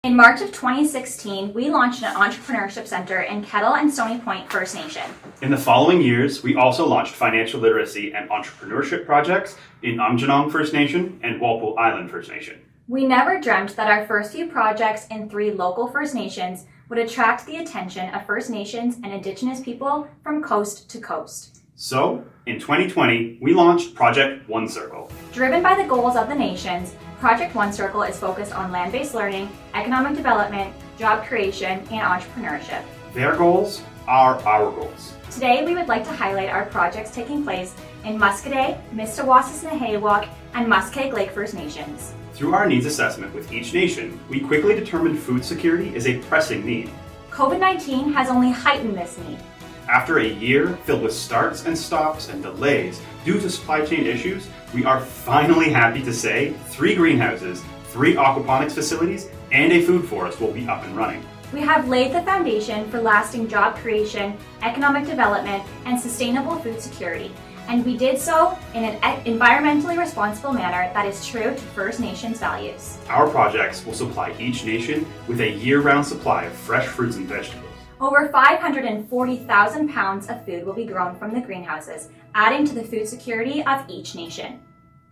In March of 2016, we launched an entrepreneurship center in Kettle and Stony Point First Nation. In the following years, we also launched financial literacy and entrepreneurship projects in Aamjiwnaang First Nation and Walpole Island First Nation. We never dreamt that our first few projects in 3 local First Nations would attract the attention of First Nations and Indigenous people from coast to coast. So, in 2020, we launched Project One Circle. Driven by the goals of the nations, Project One Circle is focused on land-based learning, economic development, job creation, and entrepreneurship. Their goals are our goals. Today, we would like to highlight our projects taking place in Muscadet, Mistawasisnahaywak, and Muskeg Lake First Nations. Through our needs assessment with each nation, we quickly determined food security is a pressing need. COVID-19 has only heightened this need. After a year filled with starts and stops and delays due to supply chain issues, we are finally happy to say 3 greenhouses, 3 aquaponics facilities, and a food forest will be up and running. We have laid the foundation for lasting job creation, economic development, and sustainable food security. And we did so in an environmentally responsible manner that is true to First Nations values. Our projects will supply each nation with a year-round supply of fresh fruits and vegetables. Over 540,000 pounds of food will be grown from the greenhouses, adding to the food security of each nation.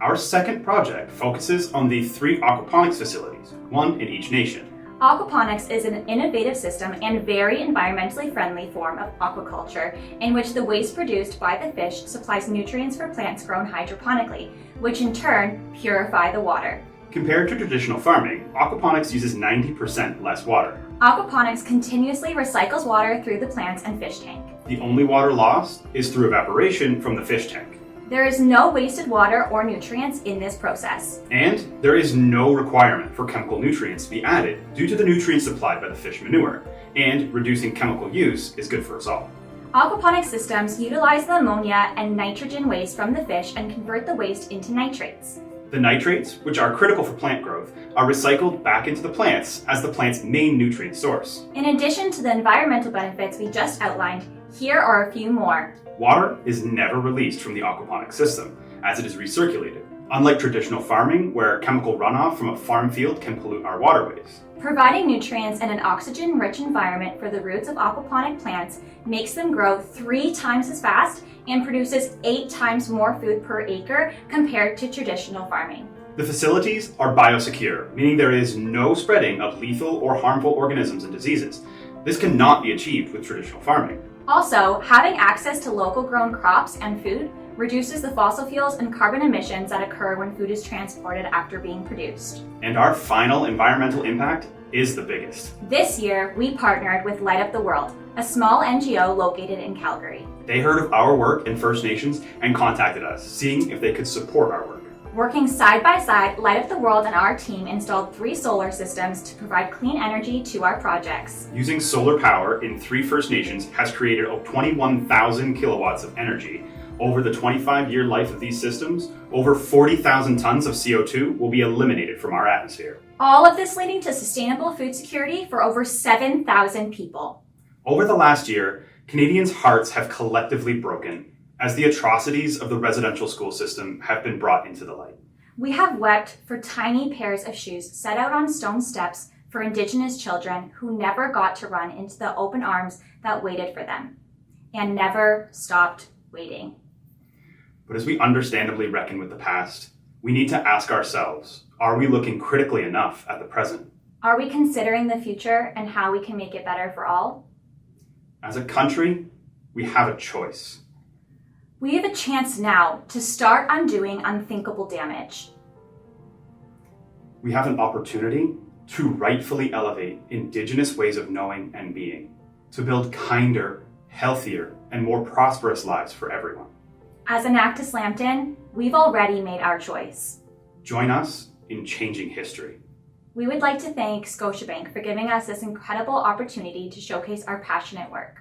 Our second project focuses on the 3 aquaponics facilities, 1 in each nation. Aquaponics is an innovative system and very environmentally friendly form of aquaculture in which the waste produced by the fish supplies nutrients for plants grown hydroponically, which in turn purify the water. Compared to traditional farming, aquaponics uses 90% less water. Aquaponics continuously recycles water through the plants and fish tank. The only water lost is through evaporation from the fish tank. There is no wasted water or nutrients in this process. And there is no requirement for chemical nutrients to be added due to the nutrients supplied by the fish manure, and reducing chemical use is good for us all. Aquaponic systems utilize the ammonia and nitrogen waste from the fish and convert the waste into nitrates. The nitrates, which are critical for plant growth, are recycled back into the plants as the plant's main nutrient source. In addition to the environmental benefits we just outlined, here are a few more. Water is never released from the aquaponic system, as it is recirculated, unlike traditional farming where chemical runoff from a farm field can pollute our waterways. Providing nutrients and an oxygen-rich environment for the roots of aquaponic plants makes them grow 3 times as fast and produces 8 times more food per acre compared to traditional farming. The facilities are biosecure, meaning there is no spreading of lethal or harmful organisms and diseases. This cannot be achieved with traditional farming. Also, having access to local grown crops and food reduces the fossil fuels and carbon emissions that occur when food is transported after being produced. And our final environmental impact is the biggest. This year, we partnered with Light Up the World, a small NGO located in Calgary. They heard of our work in First Nations and contacted us, seeing if they could support our work. Working side by side, Light Up the World and our team installed 3 solar systems to provide clean energy to our projects. Using solar power in 3 First Nations has created 21,000 kilowatts of energy. Over the 25-year life of these systems, over 40,000 tons of CO2 will be eliminated from our atmosphere. All of this leading to sustainable food security for over 7,000 people. Over the last year, Canadians' hearts have collectively broken as the atrocities of the residential school system have been brought into the light. We have wept for tiny pairs of shoes set out on stone steps for Indigenous children who never got to run into the open arms that waited for them and never stopped waiting. But as we understandably reckon with the past, we need to ask ourselves, are we looking critically enough at the present? Are we considering the future and how we can make it better for all? As a country, we have a choice. We have a chance now to start undoing unthinkable damage. We have an opportunity to rightfully elevate Indigenous ways of knowing and being, to build kinder, healthier, and more prosperous lives for everyone. As Enactus Lambton, we've already made our choice. Join us in changing history. We would like to thank Scotiabank for giving us this incredible opportunity to showcase our passionate work.